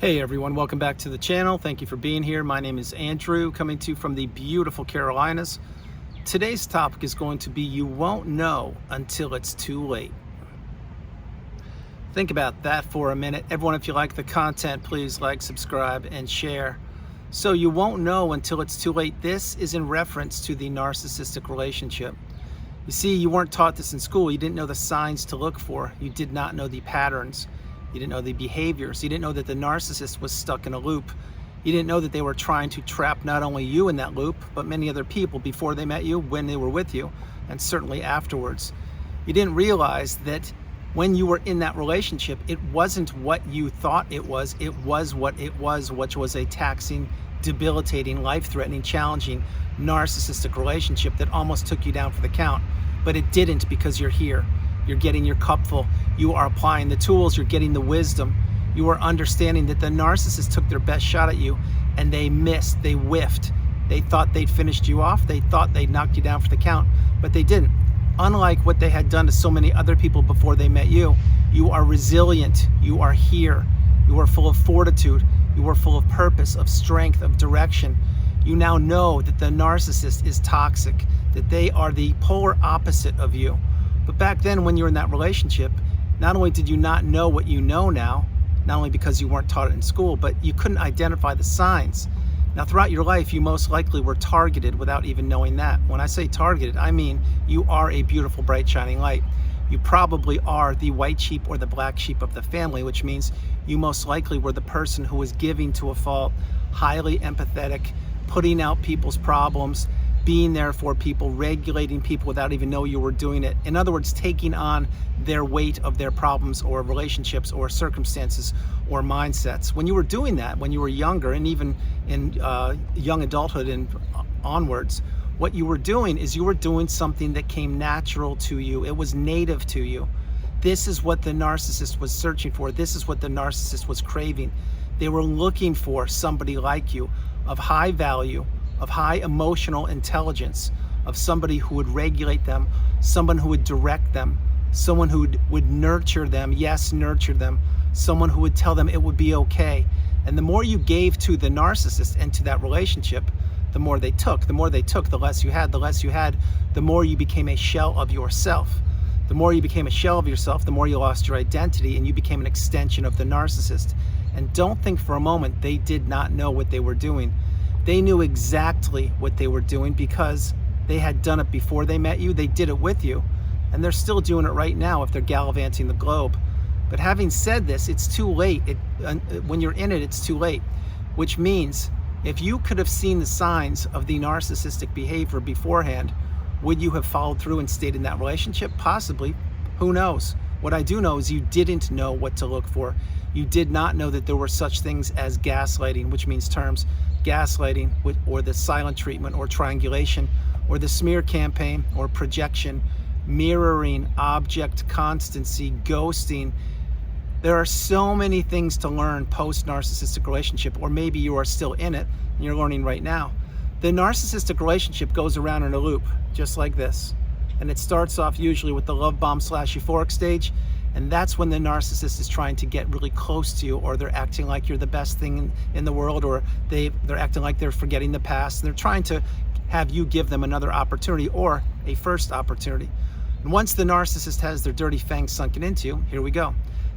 Hey everyone, welcome back to the channel. Thank you for being here. My name is Andrew, coming to you from the beautiful Carolinas. Today's topic is going to be you won't know until it's too late. Think about that for a minute. Everyone, if you like the content, please like, subscribe, and share. So you won't know until it's too late. This is in reference to the narcissistic relationship. You see, you weren't taught this in school. You didn't know the signs to look for. You did not know the patterns. You didn't know the behaviors. You didn't know that the narcissist was stuck in a loop. You didn't know that they were trying to trap not only you in that loop, but many other people before they met you, when they were with you, and certainly afterwards. You didn't realize that when you were in that relationship, it wasn't what you thought it was what it was, which was a taxing, debilitating, life-threatening, challenging, narcissistic relationship that almost took you down for the count. But it didn't, because you're here. You're getting your cup full. You are applying the tools. You're getting the wisdom. You are understanding that the narcissist took their best shot at you and they missed. They whiffed. They thought they'd finished you off. They thought they'd knocked you down for the count, but they didn't. Unlike what they had done to so many other people before they met you, you are resilient. You are here. You are full of fortitude. You are full of purpose, of strength, of direction. You now know that the narcissist is toxic, that they are the polar opposite of you. But back then, when you were in that relationship, not only did you not know what you know now, not only because you weren't taught it in school, but you couldn't identify the signs. Now, throughout your life, you most likely were targeted without even knowing that. When I say targeted, I mean you are a beautiful, bright, shining light. You probably are the white sheep or the black sheep of the family, which means you most likely were the person who was giving to a fault, highly empathetic, putting out people's problems, being there for people, regulating people without even know you were doing it. In other words, taking on their weight of their problems or relationships or circumstances or mindsets. When you were doing that, when you were younger, and even in young adulthood and onwards, what you were doing is you were doing something that came natural to you. It was native to you. This is what the narcissist was searching for. This is what the narcissist was craving. They were looking for somebody like you, of high value, of high emotional intelligence, of somebody who would regulate them, someone who would direct them, someone who would nurture them, yes, nurture them, someone who would tell them it would be okay. And the more you gave to the narcissist and to that relationship, the more they took. The more they took, the less you had. The less you had, the more you became a shell of yourself. The more you became a shell of yourself, the more you lost your identity and you became an extension of the narcissist. And don't think for a moment they did not know what they were doing. They knew exactly what they were doing because they had done it before they met you. They did it with you, and they're still doing it right now if they're gallivanting the globe. But having said this, it's too late. When you're in it, it's too late, which means if you could have seen the signs of the narcissistic behavior beforehand, would you have followed through and stayed in that relationship? Possibly. Who knows? What I do know is you didn't know what to look for. You did not know that there were such things as gaslighting, which means terms gaslighting, or the silent treatment, or triangulation, or the smear campaign, or projection, mirroring, object constancy, ghosting. There are so many things to learn post-narcissistic relationship, or maybe you are still in it and you're learning right now. The narcissistic relationship goes around in a loop, just like this. And it starts off usually with the love bomb / euphoric stage. And that's when the narcissist is trying to get really close to you, or they're acting like you're the best thing in the world, or they're acting like they're forgetting the past. And they're trying to have you give them another opportunity or a first opportunity. And once the narcissist has their dirty fangs sunken into you, here we go.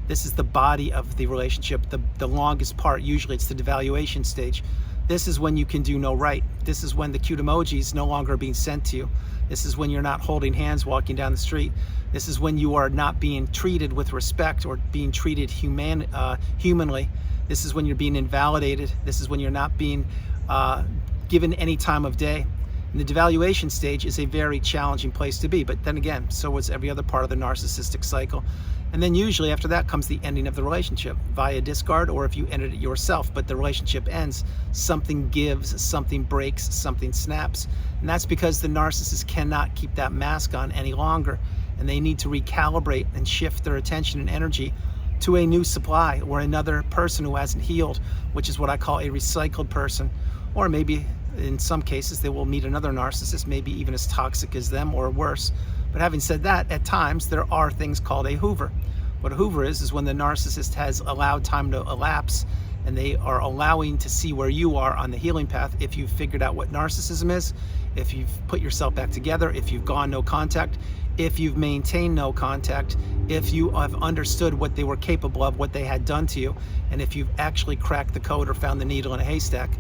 This is the body of the relationship, the longest part. Usually it's the devaluation stage. This is when you can do no right. This is when the cute emojis no longer are being sent to you. This is when you're not holding hands walking down the street. This is when you are not being treated with respect or being treated humanly. This is when you're being invalidated. This is when you're not being given any time of day. And the devaluation stage is a very challenging place to be. But then again, so was every other part of the narcissistic cycle. And then usually after that comes the ending of the relationship via discard, or if you ended it yourself, but the relationship ends, something gives, something breaks, something snaps. And that's because the narcissist cannot keep that mask on any longer. And they need to recalibrate and shift their attention and energy to a new supply, or another person who hasn't healed, which is what I call a recycled person. Or maybe in some cases they will meet another narcissist, maybe even as toxic as them or worse. But having said that, at times there are things called a Hoover. What a Hoover is when the narcissist has allowed time to elapse and they are allowing to see where you are on the healing path. If you've figured out what narcissism is, if you've put yourself back together, if you've gone no contact, if you've maintained no contact, if you have understood what they were capable of, what they had done to you, and if you've actually cracked the code or found the needle in a haystack.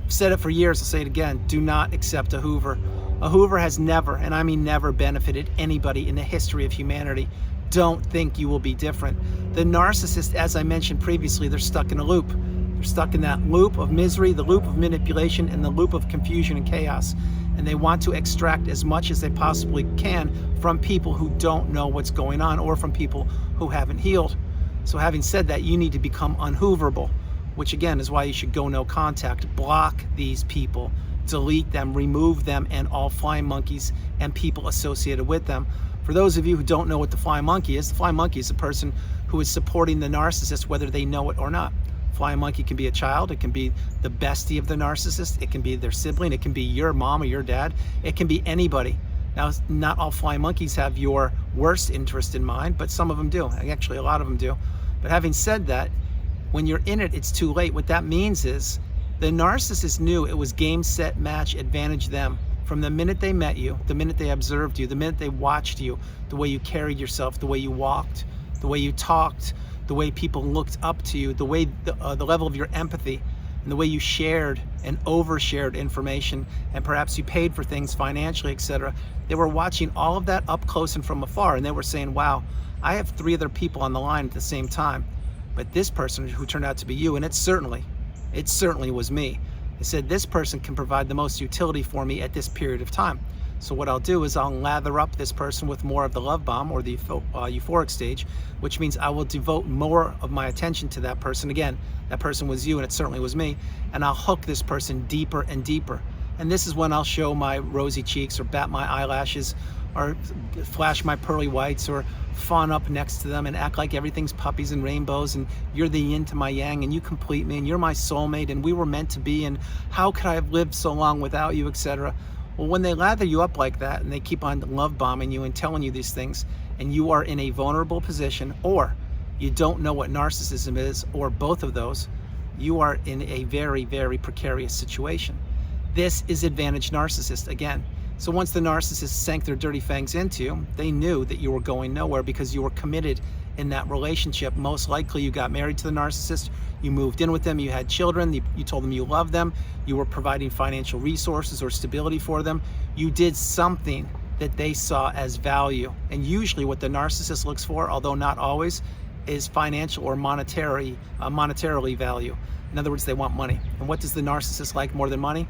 I've said it for years, I'll say it again, do not accept a Hoover. A Hoover has never, and I mean never, benefited anybody in the history of humanity. Don't think you will be different. The narcissist, as I mentioned previously, they're stuck in a loop. They're stuck in that loop of misery, the loop of manipulation, and the loop of confusion and chaos. And they want to extract as much as they possibly can from people who don't know what's going on, or from people who haven't healed. So having said that, you need to become unhooverable, which again is why you should go no contact. Block these people, delete them, remove them, and all flying monkeys and people associated with them. For those of you who don't know what the flying monkey is a person who is supporting the narcissist whether they know it or not. Flying monkey can be a child, it can be the bestie of the narcissist, it can be their sibling, it can be your mom or your dad, it can be anybody. Now, not all flying monkeys have your worst interest in mind, but some of them do. Actually, a lot of them do. But having said that, when you're in it, it's too late. What that means is the narcissist knew it was game, set, match, advantage them. From the minute they met you, the minute they observed you, the minute they watched you, the way you carried yourself, the way you walked, the way you talked, the way people looked up to you, the way the level of your empathy, and the way you shared and overshared information, and perhaps you paid for things financially, etc. They were watching all of that up close and from afar, and they were saying, wow, I have 3 other people on the line at the same time, but this person who turned out to be you, and it certainly was me. They said, this person can provide the most utility for me at this period of time. So what I'll do is I'll lather up this person with more of the love bomb, or the euphoric stage, which means I will devote more of my attention to that person. Again, that person was you, and it certainly was me. And I'll hook this person deeper and deeper. And this is when I'll show my rosy cheeks, or bat my eyelashes, or flash my pearly whites, or fawn up next to them and act like everything's puppies and rainbows, and you're the yin to my yang, and you complete me, and you're my soulmate, and we were meant to be, and how could I have lived so long without you, etc. Well, when they lather you up like that, and they keep on love bombing you and telling you these things, and you are in a vulnerable position, or you don't know what narcissism is, or both of those, you are in a very, very precarious situation. This is advantage narcissist again. So once the narcissist sank their dirty fangs into you, they knew that you were going nowhere because you were committed in that relationship. Most likely you got married to the narcissist, you moved in with them, you had children, you told them you loved them, you were providing financial resources or stability for them. You did something that they saw as value. And usually what the narcissist looks for, although not always, is financial or monetarily value. In other words, they want money. And what does the narcissist like more than money?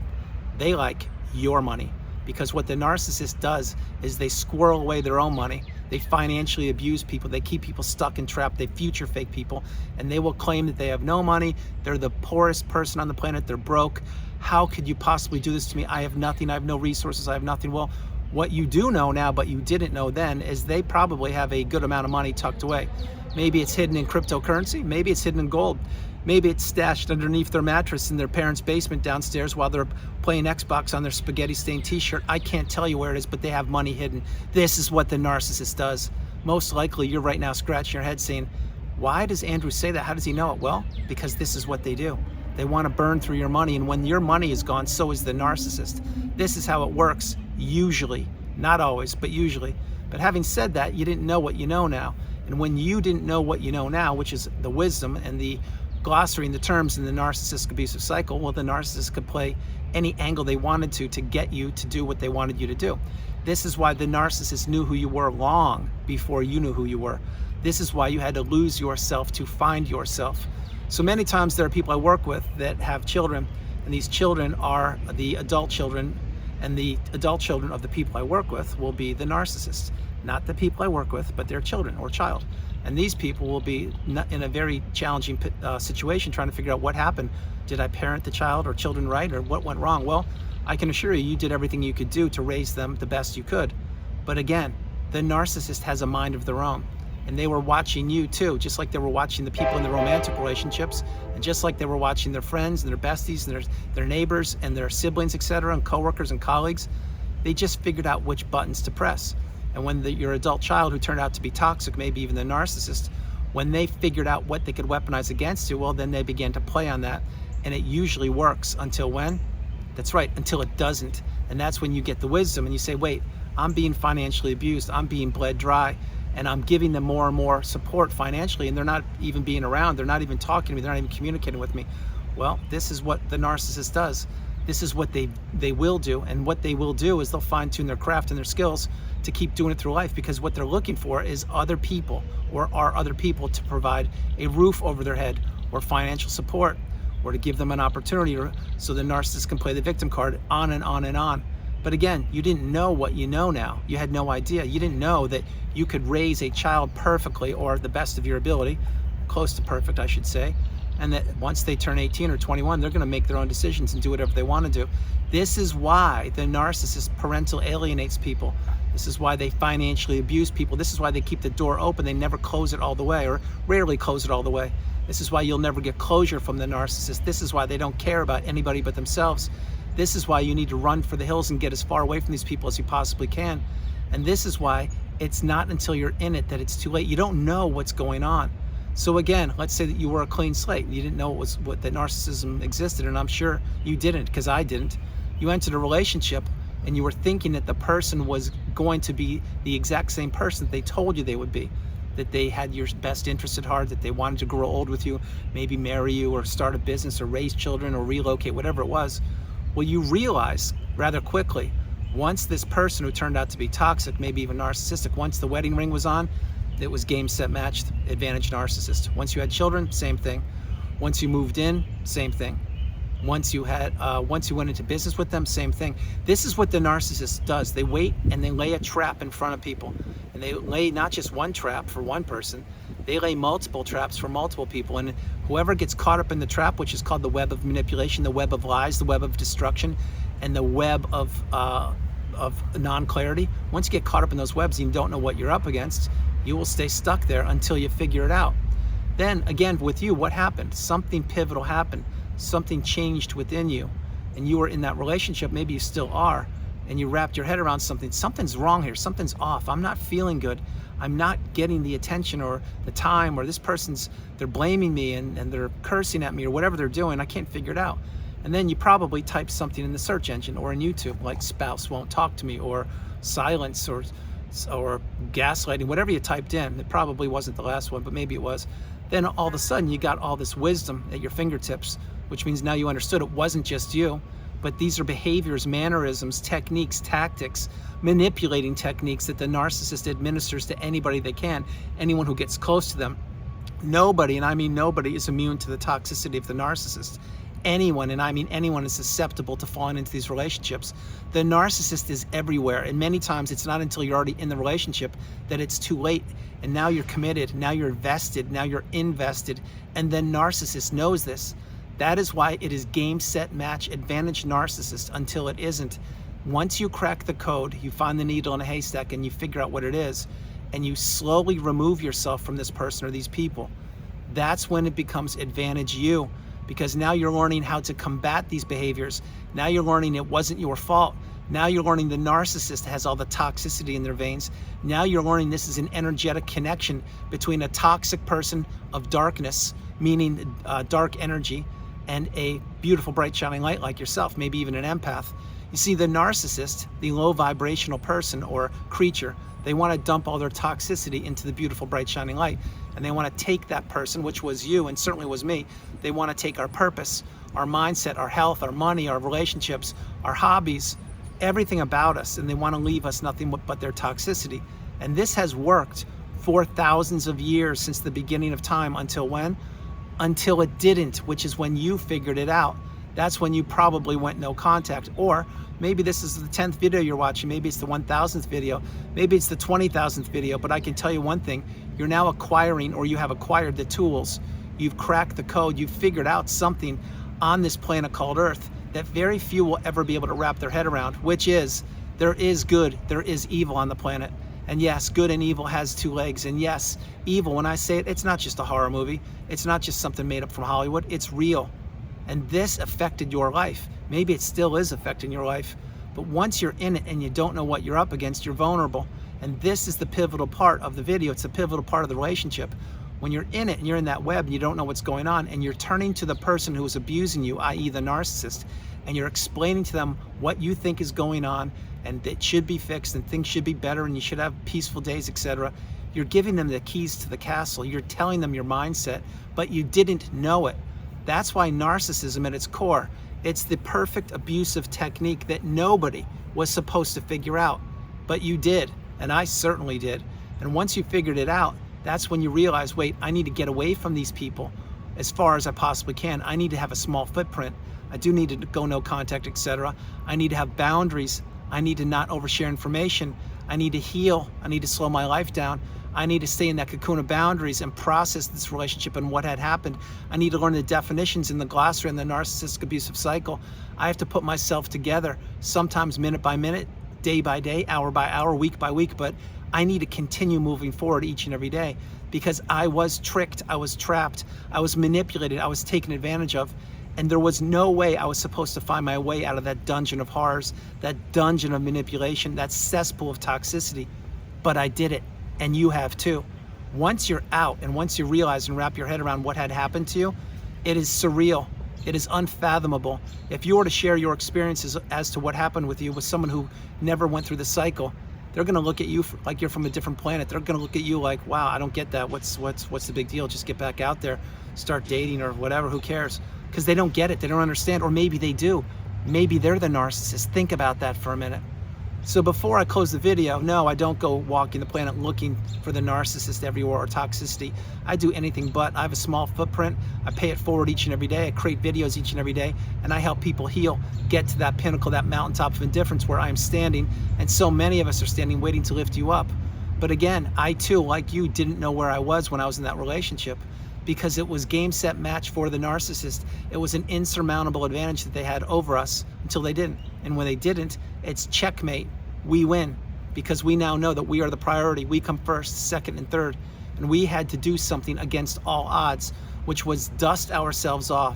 They like your money. Because what the narcissist does is they squirrel away their own money. They financially abuse people. They keep people stuck and trapped. They future fake people. And they will claim that they have no money. They're the poorest person on the planet. They're broke. How could you possibly do this to me? I have nothing. I have no resources. I have nothing. Well, what you do know now, but you didn't know then, is they probably have a good amount of money tucked away. Maybe it's hidden in cryptocurrency. Maybe it's hidden in gold. Maybe it's stashed underneath their mattress in their parents' basement downstairs while they're playing Xbox on their spaghetti-stained t-shirt. I can't tell you where it is, but they have money hidden. This is what the narcissist does. Most likely you're right now scratching your head saying, why does Andrew say that? How does he know it? Well, because this is what they do. They want to burn through your money, and when your money is gone, so is the narcissist. This is how it works, usually. Not always, but usually. But having said that, you didn't know what you know now. And when you didn't know what you know now, which is the wisdom and the glossary and the terms in the narcissistic abusive cycle, well, the narcissist could play any angle they wanted to get you to do what they wanted you to do. This is why the narcissist knew who you were long before you knew who you were. This is why you had to lose yourself to find yourself. So many times there are people I work with that have children, and these children are the adult children, and the adult children of the people I work with will be the narcissist. Not the people I work with, but their children or child. And these people will be in a very challenging situation trying to figure out what happened. Did I parent the child or children right, or what went wrong? Well, I can assure you, you did everything you could do to raise them the best you could. But again, the narcissist has a mind of their own. And they were watching you too, just like they were watching the people in the romantic relationships, and just like they were watching their friends and their besties and their neighbors and their siblings, etc., and coworkers and colleagues. They just figured out which buttons to press. And when your adult child, who turned out to be toxic, maybe even the narcissist, When they figured out what they could weaponize against you, well, then they began to play on that. And it usually works until when? That's right, until it doesn't. And that's when you get the wisdom and you say, wait, I'm being financially abused, I'm being bled dry, and I'm giving them more and more support financially, and they're not even being around, they're not even talking to me, they're not even communicating with me. Well, this is what the narcissist does. This is what they will do, and what they will do is they'll fine-tune their craft and their skills to keep doing it through life, because what they're looking for is other people, or are other people, to provide a roof over their head, or financial support, or to give them an opportunity, or so the narcissist can play the victim card, on and on and on. But again, you didn't know what you know now. You had no idea. You didn't know that you could raise a child perfectly, or the best of your ability, close to perfect, I should say, and that once they turn 18 or 21, they're going to make their own decisions and do whatever they want to do. This is why the narcissist parental alienates people. This is why they financially abuse people. This is why they keep the door open. They never close it all the way, or rarely close it all the way. This is why you'll never get closure from the narcissist. This is why they don't care about anybody but themselves. This is why you need to run for the hills and get as far away from these people as you possibly can. And this is why it's not until you're in it that it's too late. You don't know what's going on. So again, let's say that you were a clean slate and you didn't know what that narcissism existed, and I'm sure you didn't, because I didn't. You entered a relationship and you were thinking that the person was going to be the exact same person that they told you they would be, that they had your best interest at heart, that they wanted to grow old with you, maybe marry you, or start a business, or raise children, or relocate, whatever it was. Well, you realize rather quickly, once this person who turned out to be toxic, maybe even narcissistic, once the wedding ring was on, it was game, set, matched, advantage narcissist. Once you had children, same thing. Once you moved in, same thing. Once you went into business with them, same thing. This is what the narcissist does. They wait and they lay a trap in front of people. And they lay not just one trap for one person, they lay multiple traps for multiple people. And whoever gets caught up in the trap, which is called the web of manipulation, the web of lies, the web of destruction, and the web of non-clarity, once you get caught up in those webs and you don't know what you're up against, you will stay stuck there until you figure it out. Then again, with you, what happened? Something pivotal happened. Something changed within you, and you were in that relationship, maybe you still are, and you wrapped your head around something. Something's wrong here, something's off, I'm not feeling good, I'm not getting the attention or the time, or this person's, they're blaming me and they're cursing at me, or whatever they're doing, I can't figure it out. And then you probably type something in the search engine or in YouTube, like spouse won't talk to me, or silence, or gaslighting, whatever you typed in. It probably wasn't the last one, but maybe it was. Then all of a sudden you got all this wisdom at your fingertips, which means now you understood it wasn't just you, but these are behaviors, mannerisms, techniques, tactics, manipulating techniques that the narcissist administers to anybody they can, anyone who gets close to them. Nobody, and I mean nobody, is immune to the toxicity of the narcissist. Anyone, and I mean anyone, is susceptible to falling into these relationships. The narcissist is everywhere, and many times it's not until you're already in the relationship that it's too late, and now you're committed, now you're vested, now you're invested, and the narcissist knows this. That is why it is game, set, match, advantage narcissist until it isn't. Once you crack the code, you find the needle in a haystack and you figure out what it is, and you slowly remove yourself from this person or these people, that's when it becomes advantage you. Because now you're learning how to combat these behaviors. Now you're learning it wasn't your fault. Now you're learning the narcissist has all the toxicity in their veins. Now you're learning this is an energetic connection between a toxic person of darkness, meaning dark energy, and a beautiful, bright, shining light like yourself, maybe even an empath. You see, the narcissist, the low vibrational person or creature, they want to dump all their toxicity into the beautiful, bright, shining light. And they want to take that person, which was you and certainly was me. They want to take our purpose, our mindset, our health, our money, our relationships, our hobbies, everything about us, and they want to leave us nothing but their toxicity. And this has worked for thousands of years since the beginning of time. Until when? Until it didn't, which is when you figured it out. That's when you probably went no contact. Or maybe this is the 10th video you're watching, maybe it's the 1000th video, maybe it's the 20,000th video, but I can tell you one thing, you're now acquiring, or you have acquired the tools, you've cracked the code, you've figured out something on this planet called Earth that very few will ever be able to wrap their head around, which is, there is good, there is evil on the planet. And yes, good and evil has two legs. And yes, evil, when I say it, it's not just a horror movie. It's not just something made up from Hollywood. It's real. And this affected your life. Maybe it still is affecting your life. But once you're in it and you don't know what you're up against, you're vulnerable. And this is the pivotal part of the video. It's the pivotal part of the relationship. when you're in it and you're in that web and you don't know what's going on, and you're turning to the person who is abusing you, i.e. the narcissist, and you're explaining to them what you think is going on and it should be fixed and things should be better and you should have peaceful days, etc. You're giving them the keys to the castle. You're telling them your mindset, but you didn't know it. That's why narcissism at its core, it's the perfect abusive technique that nobody was supposed to figure out, but you did, and I certainly did. And once you figured it out, that's when you realize, wait, I need to get away from these people as far as I possibly can. I need to have a small footprint. I do need to go no contact, etc. I need to have boundaries. I need to not overshare information. I need to heal. I need to slow my life down. I need to stay in that cocoon of boundaries and process this relationship and what had happened. I need to learn the definitions in the glossary and the narcissistic abusive cycle. I have to put myself together, sometimes minute by minute, day by day, hour by hour, week by week, but I need to continue moving forward each and every day because I was tricked, I was trapped, I was manipulated, I was taken advantage of, and there was no way I was supposed to find my way out of that dungeon of horrors, that dungeon of manipulation, that cesspool of toxicity, but I did it, and you have too. Once you're out and once you realize and wrap your head around what had happened to you, it is surreal. It is unfathomable. If you were to share your experiences as to what happened with you with someone who never went through the cycle, they're gonna look at you like you're from a different planet. They're gonna look at you like, wow, I don't get that. What's the big deal? Just get back out there, start dating or whatever, who cares? Because they don't get it, they don't understand, or maybe they do. Maybe they're the narcissist. Think about that for a minute. So before I close the video, no, I don't go walking the planet looking for the narcissist everywhere or toxicity. I do anything but. I have a small footprint. I pay it forward each and every day. I create videos each and every day, and I help people heal, get to that pinnacle, that mountaintop of indifference where I am standing, and so many of us are standing waiting to lift you up. But again, I too, like you, didn't know where I was when I was in that relationship because it was game, set, match for the narcissist. It was an insurmountable advantage that they had over us until they didn't. And when they didn't, it's checkmate. We win because we now know that we are the priority. We come first, second, and third. And we had to do something against all odds, which was dust ourselves off,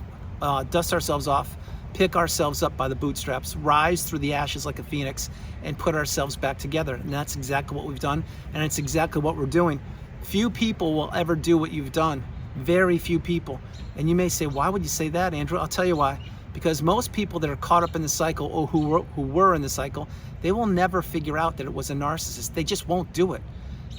pick ourselves up by the bootstraps, rise through the ashes like a phoenix, and put ourselves back together. And that's exactly what we've done, and it's exactly what we're doing. Few people will ever do what you've done. Very few people. And you may say, why would you say that, Andrew? I'll tell you why. Because most people that are caught up in the cycle or who were in the cycle, they will never figure out that it was a narcissist. They just won't do it.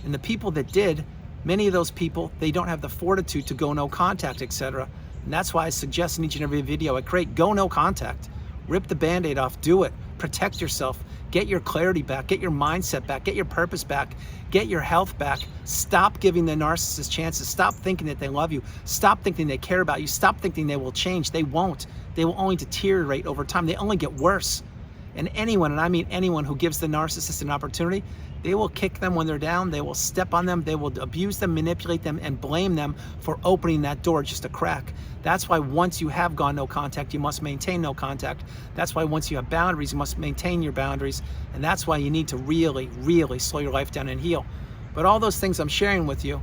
And the people that did, many of those people, they don't have the fortitude to go no contact, etc. And that's why I suggest in each and every video I create, go no contact. Rip the Band-Aid off, do it. Protect yourself. Get your clarity back, get your mindset back, get your purpose back, get your health back. Stop giving the narcissist chances. Stop thinking that they love you. Stop thinking they care about you. Stop thinking they will change. They won't. They will only deteriorate over time. They only get worse. And anyone, and I mean anyone who gives the narcissist an opportunity, they will kick them when they're down. They will step on them. They will abuse them, manipulate them, and blame them for opening that door just a crack. That's why once you have gone no contact, you must maintain no contact. That's why once you have boundaries, you must maintain your boundaries. And that's why you need to really, really slow your life down and heal. But all those things I'm sharing with you,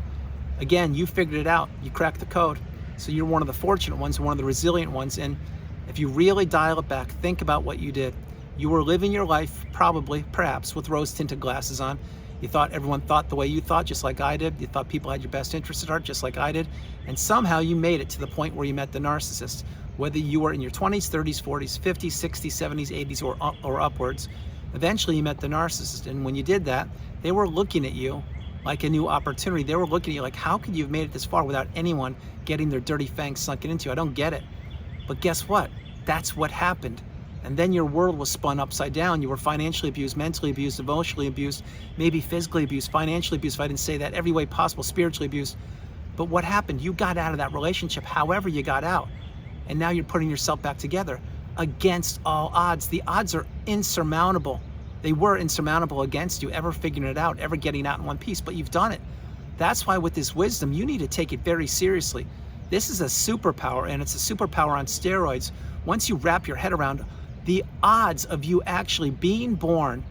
again, you figured it out. You cracked the code. So you're one of the fortunate ones, one of the resilient ones. And if you really dial it back, think about what you did. You were living your life, probably, perhaps, with rose-tinted glasses on. You thought everyone thought the way you thought, just like I did. You thought people had your best interest at heart, just like I did. And somehow you made it to the point where you met the narcissist. Whether you were in your 20s, 30s, 40s, 50s, 60s, 70s, 80s, or upwards, eventually you met the narcissist. And when you did that, they were looking at you like a new opportunity. They were looking at you like, how could you have made it this far without anyone getting their dirty fangs sunken into you? I don't get it. But guess what? That's what happened. And then your world was spun upside down. You were financially abused, mentally abused, emotionally abused, maybe physically abused, financially abused, if I didn't say that, every way possible, spiritually abused. But what happened? You got out of that relationship, however you got out. And now you're putting yourself back together against all odds. The odds are insurmountable. They were insurmountable against you ever figuring it out, ever getting out in one piece, but you've done it. That's why with this wisdom, you need to take it very seriously. This is a superpower, and it's a superpower on steroids. Once you wrap your head around the odds of you actually being born,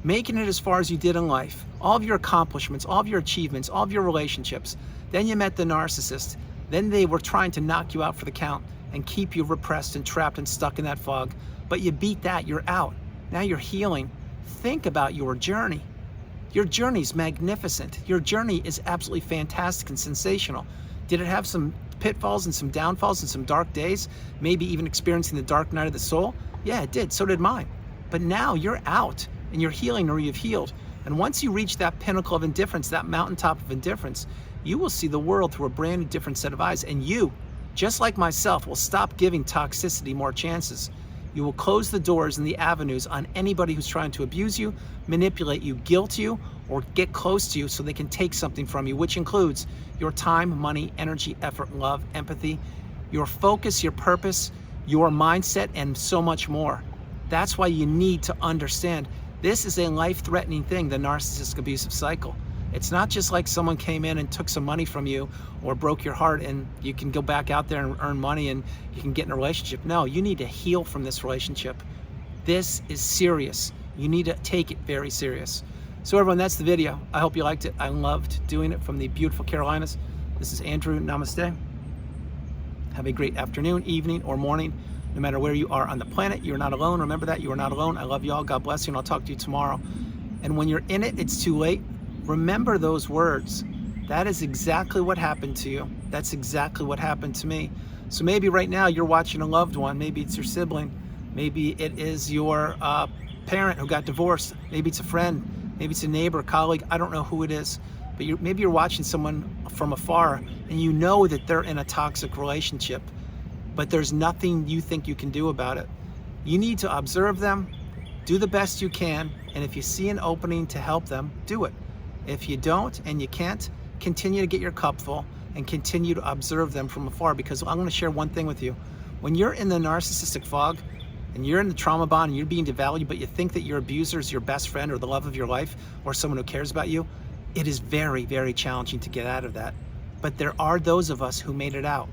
making it as far as you did in life, all of your accomplishments, all of your achievements, all of your relationships, then you met the narcissist, then they were trying to knock you out for the count and keep you repressed and trapped and stuck in that fog, but you beat that, you're out. Now you're healing. Think about your journey. Your journey's magnificent. Your journey is absolutely fantastic and sensational. Did it have some pitfalls and some downfalls and some dark days? Maybe even experiencing the dark night of the soul? Yeah, it did. So did mine. But now you're out and you're healing, or you've healed. And once you reach that pinnacle of indifference, that mountaintop of indifference, you will see the world through a brand new different set of eyes. And you, just like myself, will stop giving toxicity more chances. You will close the doors and the avenues on anybody who's trying to abuse you, manipulate you, guilt you, or get close to you so they can take something from you, which includes your time, money, energy, effort, love, empathy, your focus, your purpose, your mindset, and so much more. That's why you need to understand this is a life-threatening thing, the narcissistic abusive cycle. It's not just like someone came in and took some money from you or broke your heart and you can go back out there and earn money and you can get in a relationship. No, you need to heal from this relationship. This is serious. You need to take it very serious. So everyone, that's the video. I hope you liked it. I loved doing it from the beautiful Carolinas. This is Andrew. Namaste. Have a great afternoon, evening, or morning. No matter where you are on the planet, you're not alone. Remember that. You are not alone. I love you all. God bless you, and I'll talk to you tomorrow. And when you're in it, it's too late. Remember those words. That is exactly what happened to you. That's exactly what happened to me. So maybe right now you're watching a loved one. Maybe it's your sibling. Maybe it is your parent who got divorced. Maybe it's a friend. Maybe it's a neighbor, colleague. I don't know who it is. But maybe you're watching someone from afar and you know that they're in a toxic relationship, but there's nothing you think you can do about it. You need to observe them, do the best you can, and if you see an opening to help them, do it. If you don't and you can't, continue to get your cup full and continue to observe them from afar, because I'm going to share one thing with you. When you're in the narcissistic fog and you're in the trauma bond and you're being devalued, but you think that your abuser is your best friend or the love of your life or someone who cares about you, it is very, very challenging to get out of that. But there are those of us who made it out.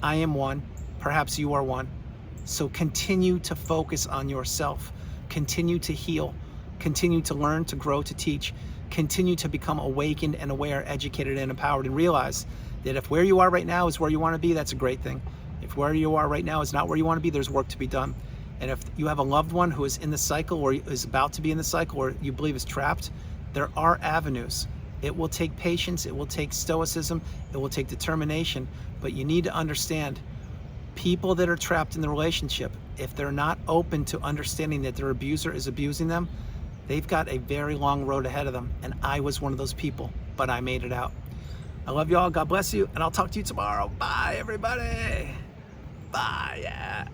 I am one. Perhaps you are one. So continue to focus on yourself. Continue to heal. Continue to learn, to grow, to teach. Continue to become awakened and aware, educated and empowered, and realize that if where you are right now is where you want to be, that's a great thing. If where you are right now is not where you want to be, there's work to be done. And if you have a loved one who is in the cycle or is about to be in the cycle or you believe is trapped, there are avenues. It will take patience, it will take stoicism, it will take determination, but you need to understand people that are trapped in the relationship, if they're not open to understanding that their abuser is abusing them, they've got a very long road ahead of them. And I was one of those people, but I made it out. I love you all. God bless you. And I'll talk to you tomorrow. Bye, everybody. Bye. Yeah.